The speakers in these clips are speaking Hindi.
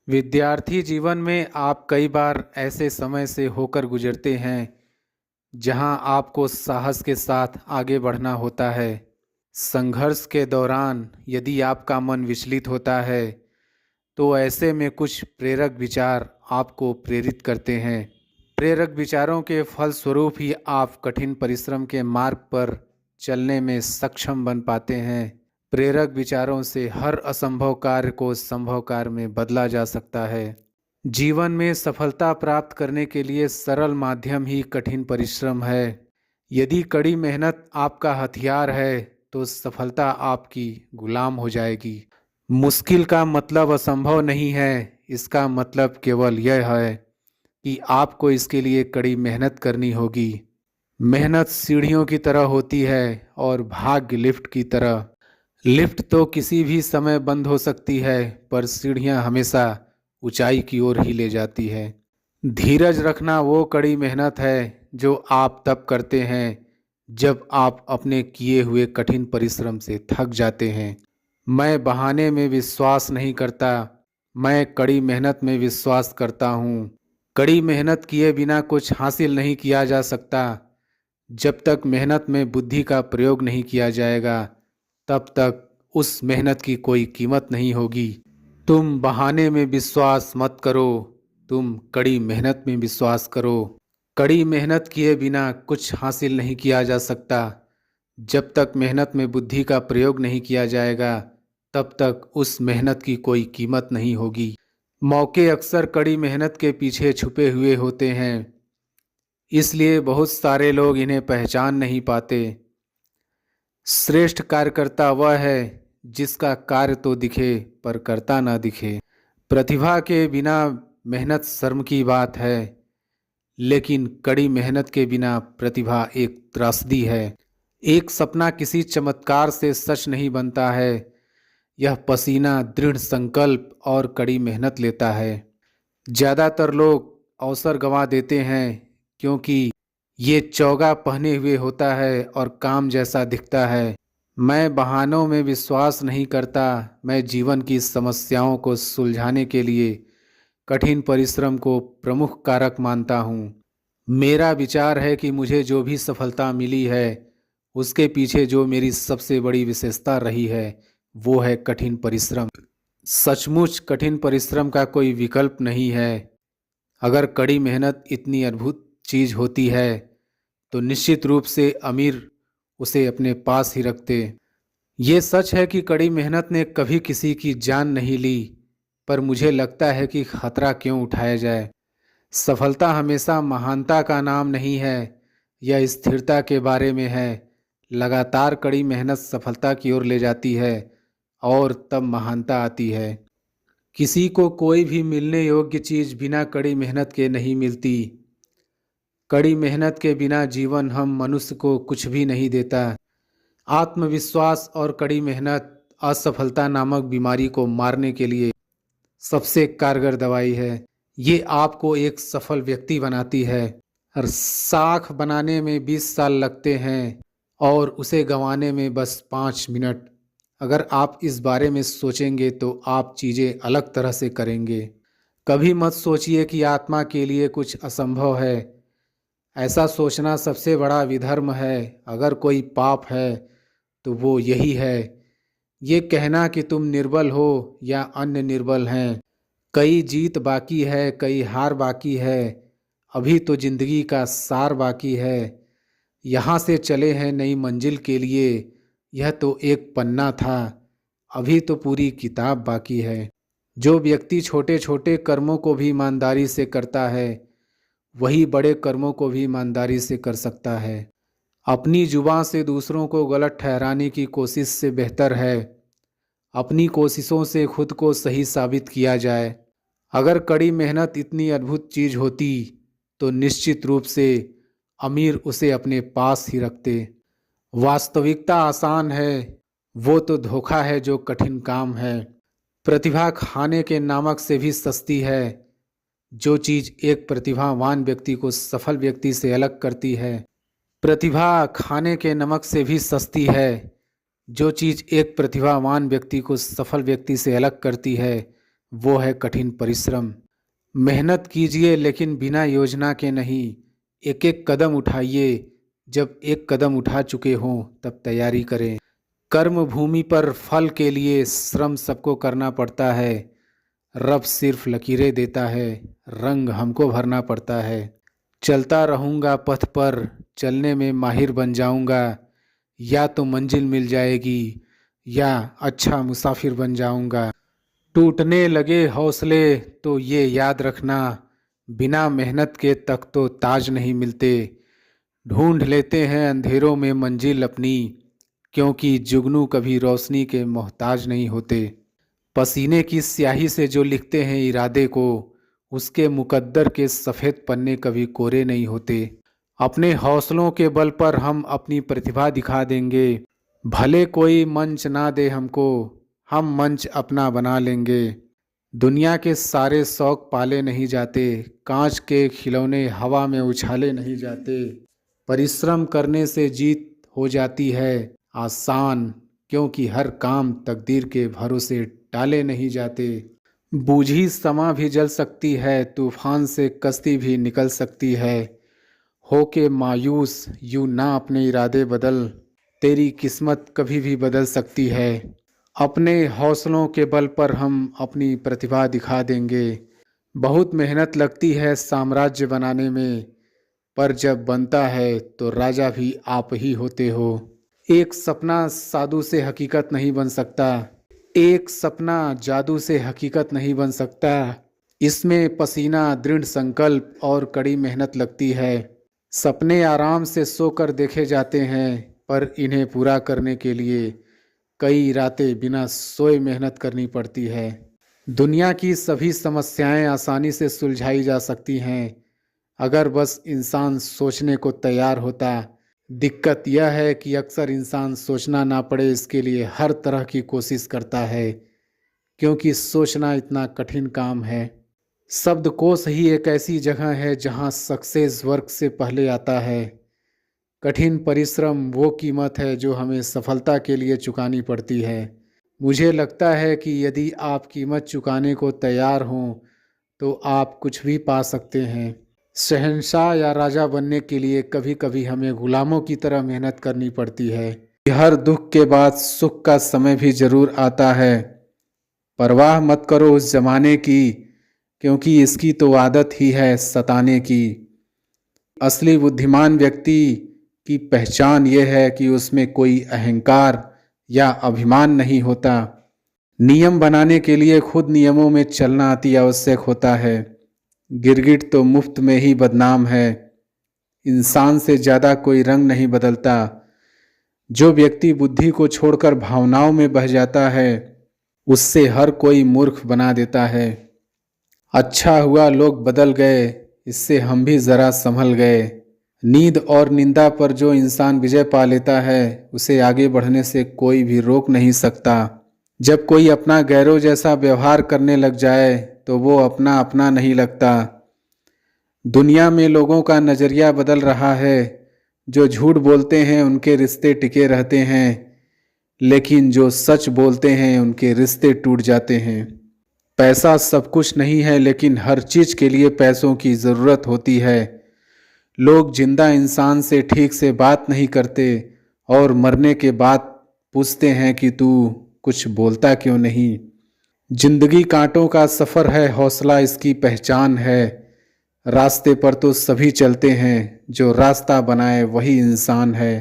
विद्यार्थी जीवन में आप कई बार ऐसे समय से होकर गुजरते हैं जहां आपको साहस के साथ आगे बढ़ना होता है। संघर्ष के दौरान यदि आपका मन विचलित होता है तो ऐसे में कुछ प्रेरक विचार आपको प्रेरित करते हैं। प्रेरक विचारों के फलस्वरूप ही आप कठिन परिश्रम के मार्ग पर चलने में सक्षम बन पाते हैं। प्रेरक विचारों से हर असंभव कार्य को संभव कार्य में बदला जा सकता है। जीवन में सफलता प्राप्त करने के लिए सरल माध्यम ही कठिन परिश्रम है। यदि कड़ी मेहनत आपका हथियार है तो सफलता आपकी गुलाम हो जाएगी। मुश्किल का मतलब असंभव नहीं है, इसका मतलब केवल यह है कि आपको इसके लिए कड़ी मेहनत करनी होगी। मेहनत सीढ़ियों की तरह होती है और भाग्य लिफ्ट की तरह। लिफ्ट तो किसी भी समय बंद हो सकती है, पर सीढ़ियां हमेशा ऊंचाई की ओर ही ले जाती है। धीरज रखना वो कड़ी मेहनत है जो आप तब करते हैं जब आप अपने किए हुए कठिन परिश्रम से थक जाते हैं। मैं बहाने में विश्वास नहीं करता, मैं कड़ी मेहनत में विश्वास करता हूँ। कड़ी मेहनत किए बिना कुछ हासिल नहीं किया जा सकता। जब तक मेहनत में बुद्धि का प्रयोग नहीं किया जाएगा तब तक उस मेहनत की कोई कीमत नहीं होगी। तुम बहाने में विश्वास मत करो, तुम कड़ी मेहनत में विश्वास करो। कड़ी मेहनत किए बिना कुछ हासिल नहीं किया जा सकता। जब तक मेहनत में बुद्धि का प्रयोग नहीं किया जाएगा तब तक उस मेहनत की कोई कीमत नहीं होगी। मौके अक्सर कड़ी मेहनत के पीछे छुपे हुए होते हैं, इसलिए बहुत सारे लोग इन्हें पहचान नहीं पाते। श्रेष्ठ कार्यकर्ता वह है जिसका कार्य तो दिखे पर करता ना दिखे। प्रतिभा के बिना मेहनत शर्म की बात है, लेकिन कड़ी मेहनत के बिना प्रतिभा एक त्रासदी है। एक सपना किसी चमत्कार से सच नहीं बनता है, यह पसीना, दृढ़ संकल्प और कड़ी मेहनत लेता है। ज़्यादातर लोग अवसर गंवा देते हैं क्योंकि ये चौगा पहने हुए होता है और काम जैसा दिखता है। मैं बहानों में विश्वास नहीं करता, मैं जीवन की समस्याओं को सुलझाने के लिए कठिन परिश्रम को प्रमुख कारक मानता हूँ। मेरा विचार है कि मुझे जो भी सफलता मिली है उसके पीछे जो मेरी सबसे बड़ी विशेषता रही है वो है कठिन परिश्रम। सचमुच कठिन परिश्रम का कोई विकल्प नहीं है। अगर कड़ी मेहनत इतनी अद्भुत चीज़ होती है तो निश्चित रूप से अमीर उसे अपने पास ही रखते। ये सच है कि कड़ी मेहनत ने कभी किसी की जान नहीं ली, पर मुझे लगता है कि खतरा क्यों उठाया जाए। सफलता हमेशा महानता का नाम नहीं है, यह स्थिरता के बारे में है। लगातार कड़ी मेहनत सफलता की ओर ले जाती है और तब महानता आती है। किसी को कोई भी मिलने योग्य चीज़ बिना कड़ी मेहनत के नहीं मिलती। कड़ी मेहनत के बिना जीवन हम मनुष्य को कुछ भी नहीं देता। आत्मविश्वास और कड़ी मेहनत असफलता नामक बीमारी को मारने के लिए सबसे कारगर दवाई है। ये आपको एक सफल व्यक्ति बनाती है। हर साख बनाने में 20 साल लगते हैं और उसे गंवाने में बस 5 मिनट। अगर आप इस बारे में सोचेंगे तो आप चीज़ें अलग तरह से करेंगे। कभी मत सोचिए कि आत्मा के लिए कुछ असंभव है। ऐसा सोचना सबसे बड़ा विधर्म है। अगर कोई पाप है तो वो यही है, ये कहना कि तुम निर्बल हो या अन्य निर्बल हैं। कई जीत बाकी है, कई हार बाकी है, अभी तो जिंदगी का सार बाकी है। यहाँ से चले हैं नई मंजिल के लिए, यह तो एक पन्ना था, अभी तो पूरी किताब बाकी है। जो व्यक्ति छोटे छोटे कर्मों को भी ईमानदारी से करता है वही बड़े कर्मों को भी ईमानदारी से कर सकता है। अपनी जुबान से दूसरों को गलत ठहराने की कोशिश से बेहतर है अपनी कोशिशों से खुद को सही साबित किया जाए। अगर कड़ी मेहनत इतनी अद्भुत चीज़ होती तो निश्चित रूप से अमीर उसे अपने पास ही रखते। वास्तविकता आसान है, वो तो धोखा है जो कठिन काम है। प्रतिभा खाने के नमक से भी सस्ती है। जो चीज़ एक प्रतिभावान व्यक्ति को सफल व्यक्ति से अलग करती है, प्रतिभा खाने के नमक से भी सस्ती है। जो चीज़ एक प्रतिभावान व्यक्ति को सफल व्यक्ति से अलग करती है वो है कठिन परिश्रम। मेहनत कीजिए लेकिन बिना योजना के नहीं। एक एक कदम उठाइए, जब एक कदम उठा चुके हों तब तैयारी करें। कर्म भूमि पर फल के लिए श्रम सबको करना पड़ता है। रब सिर्फ लकीरें देता है, रंग हमको भरना पड़ता है। चलता रहूँगा पथ पर, चलने में माहिर बन जाऊँगा। या तो मंजिल मिल जाएगी या अच्छा मुसाफिर बन जाऊँगा। टूटने लगे हौसले तो ये याद रखना, बिना मेहनत के तक तो ताज नहीं मिलते। ढूंढ लेते हैं अंधेरों में मंजिल अपनी, क्योंकि जुगनू कभी रोशनी के मोहताज नहीं होते। पसीने की स्याही से जो लिखते हैं इरादे को, उसके मुकद्दर के सफ़ेद पन्ने कभी कोरे नहीं होते। अपने हौसलों के बल पर हम अपनी प्रतिभा दिखा देंगे। भले कोई मंच ना दे हमको, हम मंच अपना बना लेंगे। दुनिया के सारे शौक पाले नहीं जाते, कांच के खिलौने हवा में उछाले नहीं जाते। परिश्रम करने से जीत हो जाती है आसान, क्योंकि हर काम तकदीर के भरोसे टाले नहीं जाते। बूझी समा भी जल सकती है, तूफान से कश्ती भी निकल सकती है। होके मायूस यूं ना अपने इरादे बदल, तेरी किस्मत कभी भी बदल सकती है। अपने हौसलों के बल पर हम अपनी प्रतिभा दिखा देंगे। बहुत मेहनत लगती है साम्राज्य बनाने में, पर जब बनता है तो राजा भी आप ही होते हो। एक सपना साधु से हकीकत नहीं बन सकता, एक सपना जादू से हकीकत नहीं बन सकता। इसमें पसीना, दृढ़ संकल्प और कड़ी मेहनत लगती है। सपने आराम से सोकर देखे जाते हैं, पर इन्हें पूरा करने के लिए कई रातें बिना सोए मेहनत करनी पड़ती है। दुनिया की सभी समस्याएं आसानी से सुलझाई जा सकती हैं, अगर बस इंसान सोचने को तैयार होता। दिक्कत यह है कि अक्सर इंसान सोचना ना पड़े इसके लिए हर तरह की कोशिश करता है, क्योंकि सोचना इतना कठिन काम है। शब्दकोश ही एक ऐसी जगह है जहां सक्सेस वर्क से पहले आता है। कठिन परिश्रम वो कीमत है जो हमें सफलता के लिए चुकानी पड़ती है। मुझे लगता है कि यदि आप कीमत चुकाने को तैयार हों तो आप कुछ भी पा सकते हैं। शहंशाह या राजा बनने के लिए कभी कभी हमें गुलामों की तरह मेहनत करनी पड़ती है। हर दुख के बाद सुख का समय भी जरूर आता है। परवाह मत करो उस जमाने की, क्योंकि इसकी तो आदत ही है सताने की। असली बुद्धिमान व्यक्ति की पहचान यह है कि उसमें कोई अहंकार या अभिमान नहीं होता। नियम बनाने के लिए खुद नियमों में चलना अति आवश्यक होता है। गिरगिट तो मुफ्त में ही बदनाम है। इंसान से ज़्यादा कोई रंग नहीं बदलता। जो व्यक्ति बुद्धि को छोड़कर भावनाओं में बह जाता है, उससे हर कोई मूर्ख बना देता है। अच्छा हुआ लोग बदल गए, इससे हम भी ज़रा संभल गए। नींद और निंदा पर जो इंसान विजय पा लेता है, उसे आगे बढ़ने से कोई भी रोक नहीं सकता। जब कोई अपना गैरों जैसा व्यवहार करने लग जाए तो वो अपना अपना नहीं लगता। दुनिया में लोगों का नज़रिया बदल रहा है। जो झूठ बोलते हैं उनके रिश्ते टिके रहते हैं, लेकिन जो सच बोलते हैं उनके रिश्ते टूट जाते हैं। पैसा सब कुछ नहीं है, लेकिन हर चीज़ के लिए पैसों की ज़रूरत होती है। लोग जिंदा इंसान से ठीक से बात नहीं करते और मरने के बाद पूछते हैं कि तू कुछ बोलता क्यों नहीं। जिंदगी कांटों का सफ़र है, हौसला इसकी पहचान है। रास्ते पर तो सभी चलते हैं, जो रास्ता बनाए वही इंसान है।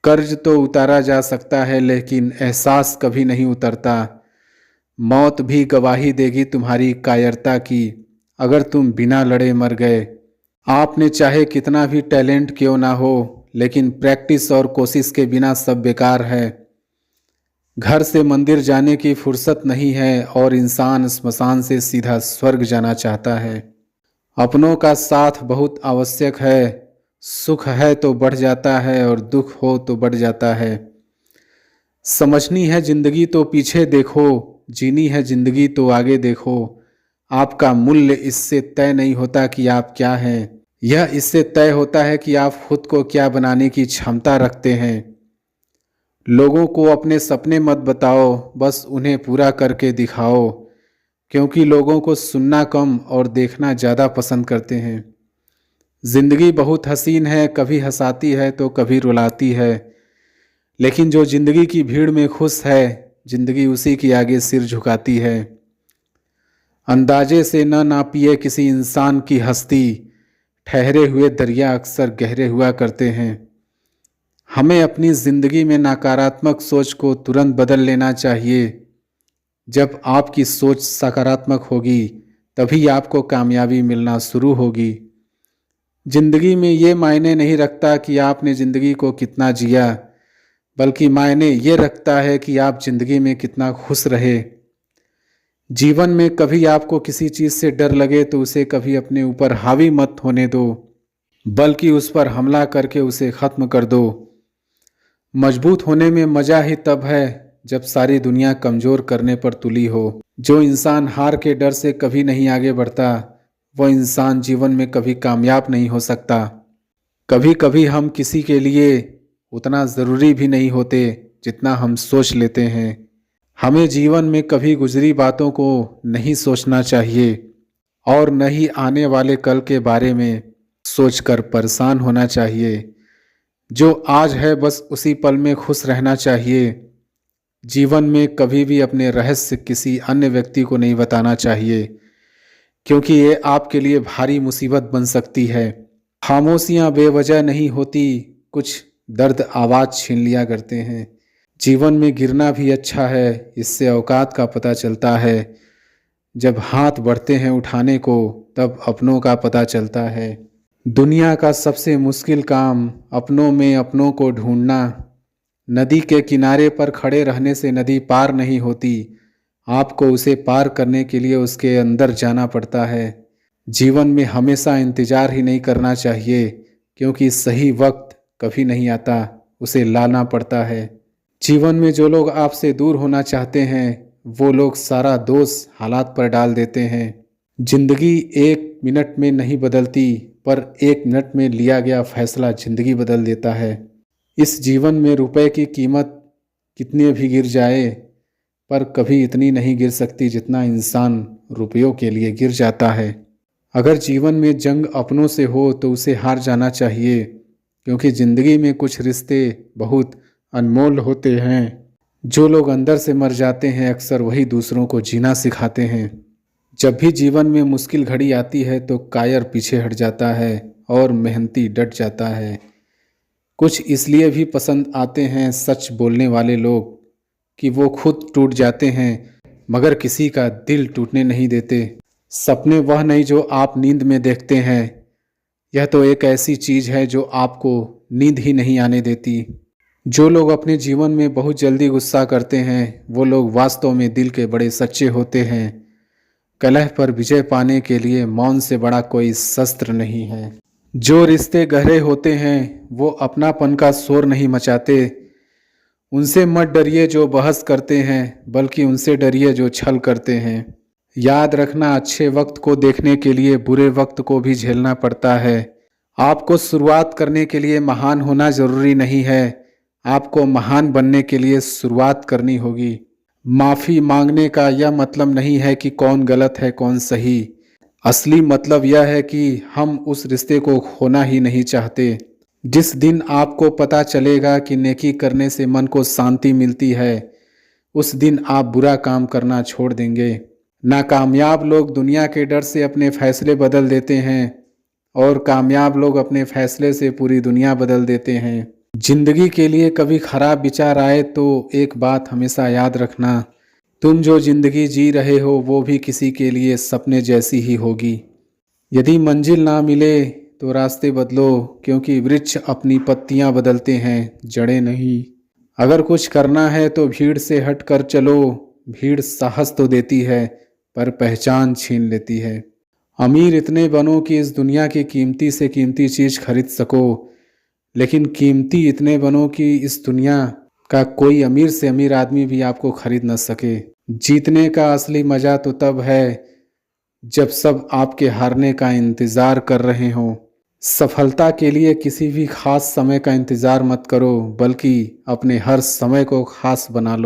कर्ज तो उतारा जा सकता है, लेकिन एहसास कभी नहीं उतरता। मौत भी गवाही देगी तुम्हारी कायरता की, अगर तुम बिना लड़े मर गए। आपने चाहे कितना भी टैलेंट क्यों ना हो, लेकिन प्रैक्टिस और कोशिश के बिना सब बेकार है। घर से मंदिर जाने की फुर्सत नहीं है और इंसान स्मशान से सीधा स्वर्ग जाना चाहता है। अपनों का साथ बहुत आवश्यक है। सुख है तो बढ़ जाता है और दुख हो तो बढ़ जाता है। समझनी है जिंदगी तो पीछे देखो, जीनी है जिंदगी तो आगे देखो। आपका मूल्य इससे तय नहीं होता कि आप क्या हैं, यह इससे तय होता है कि आप खुद को क्या बनाने की क्षमता रखते हैं। लोगों को अपने सपने मत बताओ, बस उन्हें पूरा करके दिखाओ। क्योंकि लोगों को सुनना कम और देखना ज़्यादा पसंद करते हैं। जिंदगी बहुत हसीन है, कभी हंसाती है तो कभी रुलाती है, लेकिन जो जिंदगी की भीड़ में खुश है, जिंदगी उसी के आगे सिर झुकाती है। अंदाजे से न नापिए किसी इंसान की हस्ती, ठहरे हुए दरिया अक्सर गहरे हुआ करते हैं। हमें अपनी ज़िंदगी में नकारात्मक सोच को तुरंत बदल लेना चाहिए। जब आपकी सोच सकारात्मक होगी तभी आपको कामयाबी मिलना शुरू होगी। ज़िंदगी में ये मायने नहीं रखता कि आपने ज़िंदगी को कितना जिया, बल्कि मायने ये रखता है कि आप ज़िंदगी में कितना खुश रहे। जीवन में कभी आपको किसी चीज़ से डर लगे तो उसे कभी अपने ऊपर हावी मत होने दो, बल्कि उस पर हमला करके उसे ख़त्म कर दो। मजबूत होने में मज़ा ही तब है जब सारी दुनिया कमज़ोर करने पर तुली हो। जो इंसान हार के डर से कभी नहीं आगे बढ़ता, वो इंसान जीवन में कभी कामयाब नहीं हो सकता। कभी कभी हम किसी के लिए उतना ज़रूरी भी नहीं होते जितना हम सोच लेते हैं। हमें जीवन में कभी गुजरी बातों को नहीं सोचना चाहिए और न ही आने वाले कल के बारे में सोचकर परेशान होना चाहिए। जो आज है बस उसी पल में खुश रहना चाहिए। जीवन में कभी भी अपने रहस्य किसी अन्य व्यक्ति को नहीं बताना चाहिए, क्योंकि ये आपके लिए भारी मुसीबत बन सकती है। खामोशियाँ बेवजह नहीं होती, कुछ दर्द आवाज़ छीन लिया करते हैं। जीवन में गिरना भी अच्छा है, इससे औकात का पता चलता है। जब हाथ बढ़ते हैं उठाने को तब अपनों का पता चलता है। दुनिया का सबसे मुश्किल काम अपनों में अपनों को ढूंढना। नदी के किनारे पर खड़े रहने से नदी पार नहीं होती, आपको उसे पार करने के लिए उसके अंदर जाना पड़ता है। जीवन में हमेशा इंतज़ार ही नहीं करना चाहिए, क्योंकि सही वक्त कभी नहीं आता, उसे लाना पड़ता है। जीवन में जो लोग आपसे दूर होना चाहते हैं वो लोग सारा दोष हालात पर डाल देते हैं। जिंदगी 1 मिनट में नहीं बदलती, पर 1 मिनट में लिया गया फैसला जिंदगी बदल देता है। इस जीवन में रुपए की कीमत कितने भी गिर जाए, पर कभी इतनी नहीं गिर सकती जितना इंसान रुपयों के लिए गिर जाता है। अगर जीवन में जंग अपनों से हो तो उसे हार जाना चाहिए, क्योंकि ज़िंदगी में कुछ रिश्ते बहुत अनमोल होते हैं। जो लोग अंदर से मर जाते हैं अक्सर वही दूसरों को जीना सिखाते हैं। जब भी जीवन में मुश्किल घड़ी आती है तो कायर पीछे हट जाता है और मेहनती डट जाता है। कुछ इसलिए भी पसंद आते हैं सच बोलने वाले लोग कि वो खुद टूट जाते हैं मगर किसी का दिल टूटने नहीं देते। सपने वह नहीं जो आप नींद में देखते हैं, यह तो एक ऐसी चीज़ है जो आपको नींद ही नहीं आने देती। जो लोग अपने जीवन में बहुत जल्दी गुस्सा करते हैं वो लोग वास्तव में दिल के बड़े सच्चे होते हैं। कलह पर विजय पाने के लिए मौन से बड़ा कोई शस्त्र नहीं है। जो रिश्ते गहरे होते हैं वो अपनापन का शोर नहीं मचाते। उनसे मत डरिए जो बहस करते हैं, बल्कि उनसे डरिए जो छल करते हैं। याद रखना, अच्छे वक्त को देखने के लिए बुरे वक्त को भी झेलना पड़ता है। आपको शुरुआत करने के लिए महान होना जरूरी नहीं है, आपको महान बनने के लिए शुरुआत करनी होगी। माफ़ी मांगने का यह मतलब नहीं है कि कौन गलत है कौन सही। असली मतलब यह है कि हम उस रिश्ते को खोना ही नहीं चाहते। जिस दिन आपको पता चलेगा कि नेकी करने से मन को शांति मिलती है, उस दिन आप बुरा काम करना छोड़ देंगे। नाकामयाब लोग दुनिया के डर से अपने फैसले बदल देते हैं और कामयाब लोग अपने फैसले से पूरी दुनिया बदल देते हैं। जिंदगी के लिए कभी खराब विचार आए तो एक बात हमेशा याद रखना, तुम जो जिंदगी जी रहे हो वो भी किसी के लिए सपने जैसी ही होगी। यदि मंजिल ना मिले तो रास्ते बदलो, क्योंकि वृक्ष अपनी पत्तियां बदलते हैं, जड़ें नहीं। अगर कुछ करना है तो भीड़ से हट कर चलो। भीड़ साहस तो देती है पर पहचान छीन लेती है। अमीर इतने बनो कि इस दुनिया की कीमती से कीमती चीज़ खरीद सको, लेकिन कीमती इतने बनो कि इस दुनिया का कोई अमीर से अमीर आदमी भी आपको खरीद न सके। जीतने का असली मज़ा तो तब है जब सब आपके हारने का इंतज़ार कर रहे हों। सफलता के लिए किसी भी खास समय का इंतज़ार मत करो, बल्कि अपने हर समय को खास बना लो।